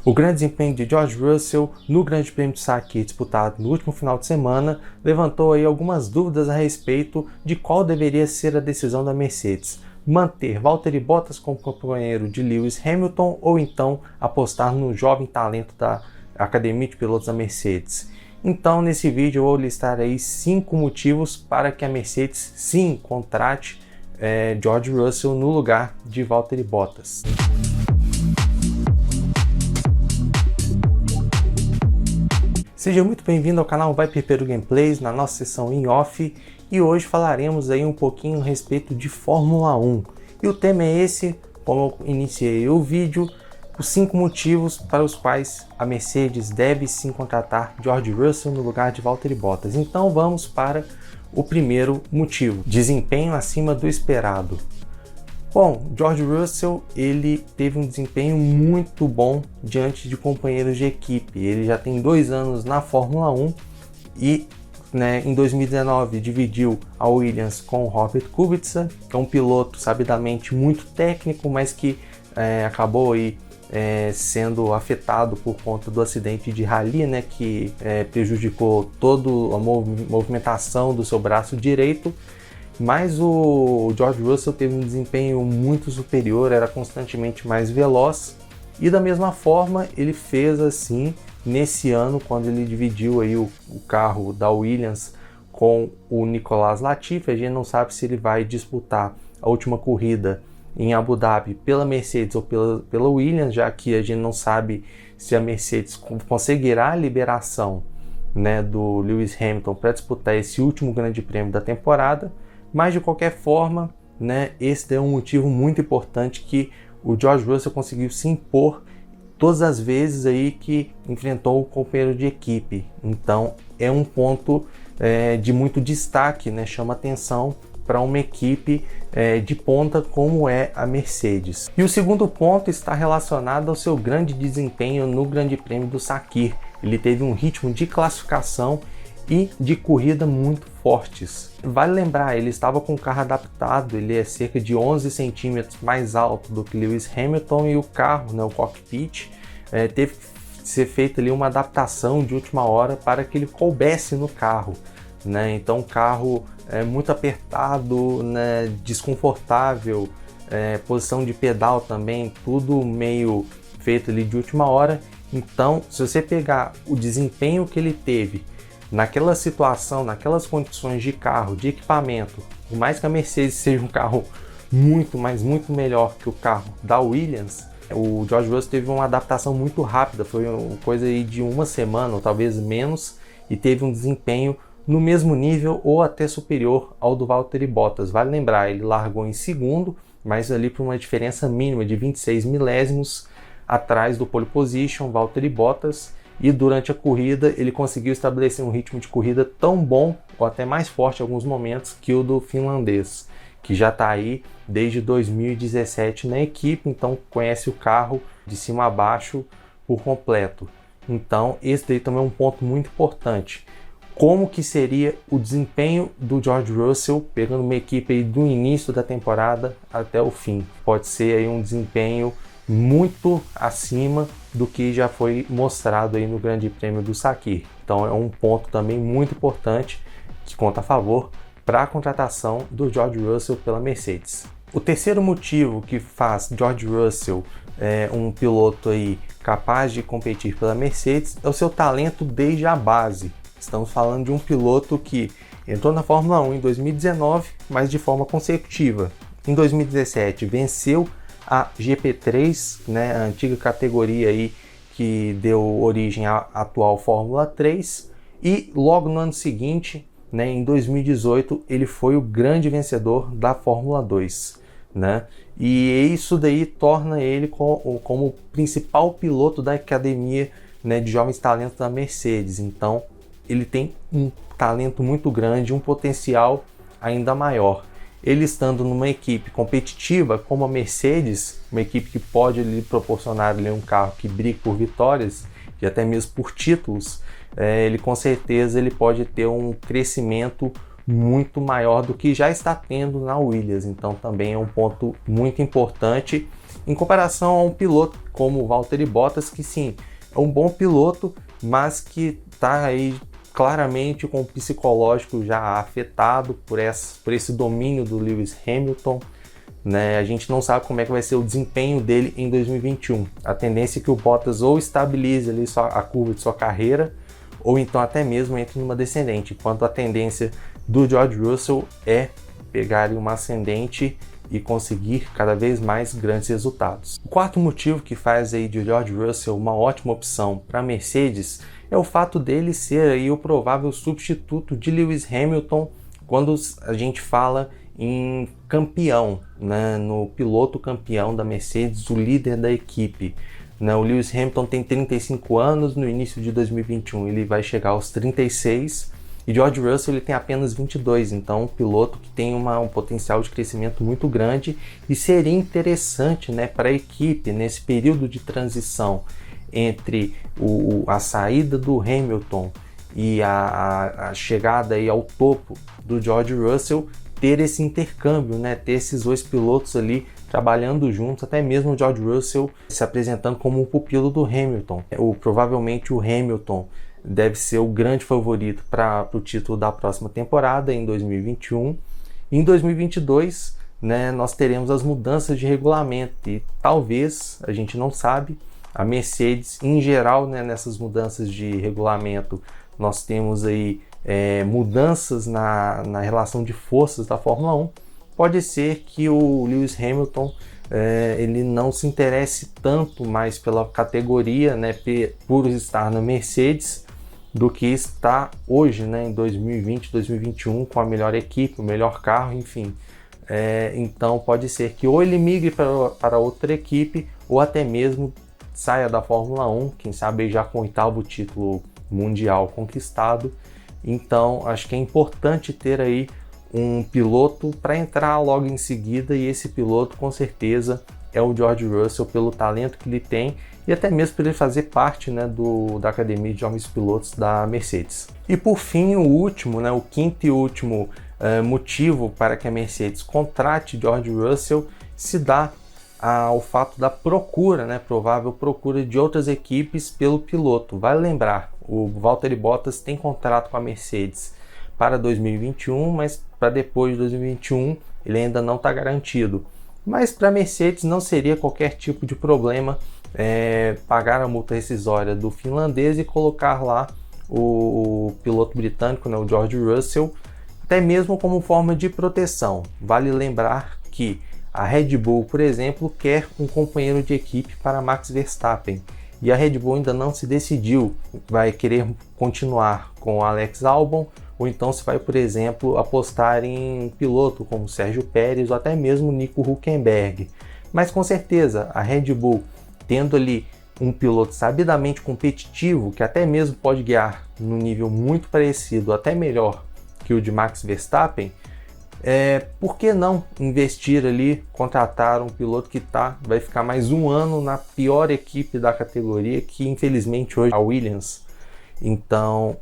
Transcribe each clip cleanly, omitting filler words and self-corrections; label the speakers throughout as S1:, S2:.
S1: O grande desempenho de George Russell no Grande Prêmio de Sakir disputado no último final de semana levantou aí algumas dúvidas a respeito de qual deveria ser a decisão da Mercedes: manter Valtteri Bottas como companheiro de Lewis Hamilton ou então apostar no jovem talento da Academia de Pilotos da Mercedes. Então, nesse vídeo eu vou listar aí 5 motivos para que a Mercedes sim contrate George Russell no lugar de Valtteri Bottas. Seja muito bem-vindo ao canal Vai Perperu Gameplays, na nossa sessão em off, e hoje falaremos aí um pouquinho a respeito de Fórmula 1. E o tema é esse, como eu iniciei o vídeo, os 5 motivos para os quais a Mercedes deve sim contratar George Russell no lugar de Valtteri Bottas. Então vamos para o primeiro motivo: desempenho acima do esperado. Bom, George Russell ele teve um desempenho muito bom diante de companheiros de equipe. Ele já tem 2 anos na Fórmula 1 e em 2019 dividiu a Williams com Robert Kubica, que é um piloto sabidamente muito técnico, mas que acabou aí sendo afetado por conta do acidente de rally, que prejudicou toda a movimentação do seu braço direito. Mas o George Russell teve um desempenho muito superior, era constantemente mais veloz, e da mesma forma ele fez assim nesse ano, quando ele dividiu aí o carro da Williams com o Nicolas Latifi. A gente não sabe se ele vai disputar a última corrida em Abu Dhabi pela Mercedes ou pela Williams, já que a gente não sabe se a Mercedes conseguirá a liberação do Lewis Hamilton para disputar esse último grande prêmio da temporada. Mas de qualquer forma, esse é um motivo muito importante que o George Russell conseguiu se impor todas as vezes aí que enfrentou o companheiro de equipe. Então é um ponto de muito destaque, chama atenção para uma equipe de ponta como é a Mercedes. E o segundo ponto está relacionado ao seu grande desempenho no Grande Prêmio do Sakir. Ele teve um ritmo de classificação e de corrida muito fortes. Vale lembrar, ele estava com o carro adaptado, ele é cerca de 11 centímetros mais alto do que Lewis Hamilton, e o carro, o cockpit, teve que ser feita ali uma adaptação de última hora para que ele coubesse no carro. Então o carro é muito apertado, desconfortável, posição de pedal também, tudo meio feito ali de última hora. Então, se você pegar o desempenho que ele teve naquela situação, naquelas condições de carro, de equipamento, por mais que a Mercedes seja um carro muito melhor que o carro da Williams, o George Russell teve uma adaptação muito rápida, foi uma coisa aí de uma semana ou talvez menos, e teve um desempenho no mesmo nível ou até superior ao do Valtteri Bottas. Vale lembrar, ele largou em segundo, mas ali por uma diferença mínima de 26 milésimos atrás do pole position, Valtteri Bottas. E durante a corrida ele conseguiu estabelecer um ritmo de corrida tão bom, ou até mais forte em alguns momentos, que o do finlandês, que já está aí desde 2017 na equipe, então conhece o carro de cima a baixo por completo. Então esse daí também é um ponto muito importante. Como que seria o desempenho do George Russell pegando uma equipe aí do início da temporada até o fim? Pode ser aí um desempenho muito acima do que já foi mostrado aí no Grande Prêmio do Sakir. Então é um ponto também muito importante que conta a favor para a contratação do George Russell pela Mercedes. O terceiro motivo que faz George Russell um piloto aí capaz de competir pela Mercedes é o seu talento desde a base. Estamos falando de um piloto que entrou na Fórmula 1 em 2019, mas de forma consecutiva. Em 2017 venceu a GP3, a antiga categoria aí que deu origem à atual Fórmula 3, e logo no ano seguinte, em 2018, ele foi o grande vencedor da Fórmula 2. E isso daí torna ele como principal piloto da academia de jovens talentos da Mercedes. Então ele tem um talento muito grande, um potencial ainda maior. Ele estando numa equipe competitiva como a Mercedes, uma equipe que pode lhe proporcionar um carro que brigue por vitórias e até mesmo por títulos, ele com certeza ele pode ter um crescimento muito maior do que já está tendo na Williams. Então também é um ponto muito importante em comparação a um piloto como o Valtteri Bottas, que sim, é um bom piloto, mas que está aí claramente com o psicológico já afetado por esse domínio do Lewis Hamilton, né? A gente não sabe como é que vai ser o desempenho dele em 2021. A tendência é que o Bottas ou estabilize ali a curva de sua carreira, ou então até mesmo entre numa descendente, enquanto a tendência do George Russell é pegar uma ascendente e conseguir cada vez mais grandes resultados. O quarto motivo que faz aí de George Russell uma ótima opção para a Mercedes é o fato dele ser aí o provável substituto de Lewis Hamilton quando a gente fala em campeão, né, no piloto campeão da Mercedes, o líder da equipe. O Lewis Hamilton tem 35 anos, no início de 2021 ele vai chegar aos 36, e George Russell ele tem apenas 22, então um piloto que tem um potencial de crescimento muito grande, e seria interessante, né, para a equipe nesse período de transição entre a saída do Hamilton e a chegada aí ao topo do George Russell, ter esse intercâmbio, né, ter esses dois pilotos ali trabalhando juntos, até mesmo o George Russell se apresentando como um pupilo do Hamilton. Provavelmente o Hamilton deve ser o grande favorito para o título da próxima temporada em 2021. Em 2022, né, nós teremos as mudanças de regulamento e talvez, a gente não sabe, a Mercedes em geral, né, nessas mudanças de regulamento, nós temos aí mudanças na relação de forças da Fórmula 1. Pode ser que o Lewis Hamilton ele não se interesse tanto mais pela categoria, né, por estar na Mercedes, do que está hoje, né, em 2020, 2021, com a melhor equipe, o melhor carro, enfim. Então pode ser que ou ele migre para outra equipe, ou até mesmo saia da Fórmula 1, quem sabe já com o 8º título mundial conquistado. Então acho que é importante ter aí um piloto para entrar logo em seguida, e esse piloto com certeza é o George Russell, pelo talento que ele tem e até mesmo por ele fazer parte, né, da academia de jovens pilotos da Mercedes. E por fim, o último, né, o quinto e último motivo para que a Mercedes contrate George Russell se dá ao fato da procura, né, provável procura de outras equipes pelo piloto. Vale lembrar, o Valtteri Bottas tem contrato com a Mercedes para 2021, mas para depois de 2021 ele ainda não está garantido. Mas para a Mercedes não seria qualquer tipo de problema pagar a multa rescisória do finlandês e colocar lá o piloto britânico, né, o George Russell, até mesmo como forma de proteção. Vale lembrar que a Red Bull, por exemplo, quer um companheiro de equipe para Max Verstappen, e a Red Bull ainda não se decidiu, vai querer continuar com o Alex Albon, ou então se vai, por exemplo, apostar em um piloto como Sérgio Pérez ou até mesmo Nico Hülkenberg. Mas com certeza a Red Bull, tendo ali um piloto sabidamente competitivo, que até mesmo pode guiar num nível muito parecido, até melhor que o de Max Verstappen, por que não investir ali, contratar um piloto que vai ficar mais um ano na pior equipe da categoria, que infelizmente hoje é a Williams. Então,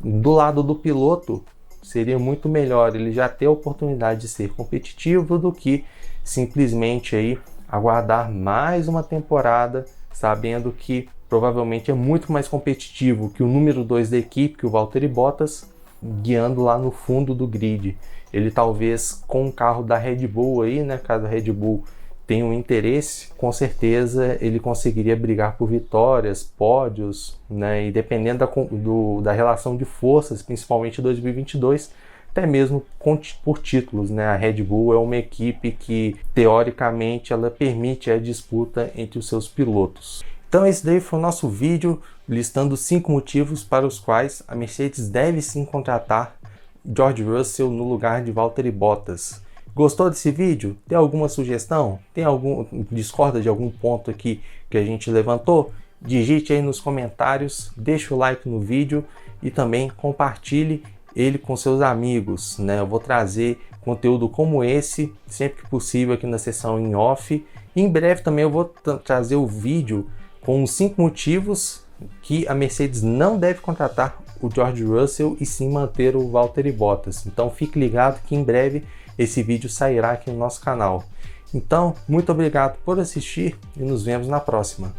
S1: do lado do piloto, seria muito melhor ele já ter a oportunidade de ser competitivo do que simplesmente aí aguardar mais uma temporada, sabendo que provavelmente é muito mais competitivo que o número 2 da equipe, que o Valtteri Bottas, guiando lá no fundo do grid. Ele talvez com o carro da Red Bull aí, né, caso a Red Bull tenha um interesse, com certeza ele conseguiria brigar por vitórias, pódios, né, e dependendo da relação de forças, principalmente em 2022, até mesmo por títulos, né? A Red Bull é uma equipe que teoricamente ela permite a disputa entre os seus pilotos. Então esse daí foi o nosso vídeo listando 5 motivos para os quais a Mercedes deve sim contratar George Russell no lugar de Valtteri Bottas. Gostou desse vídeo? Tem alguma sugestão? Discorda de algum ponto aqui que a gente levantou? Digite aí nos comentários, deixa o like no vídeo e também compartilhe ele com seus amigos, né? Eu vou trazer conteúdo como esse sempre que possível aqui na seção em off. E em breve também eu vou trazer o vídeo com os 5 motivos que a Mercedes não deve contratar o George Russell e sim manter o Valtteri Bottas. Então fique ligado que em breve esse vídeo sairá aqui no nosso canal. Então, muito obrigado por assistir e nos vemos na próxima.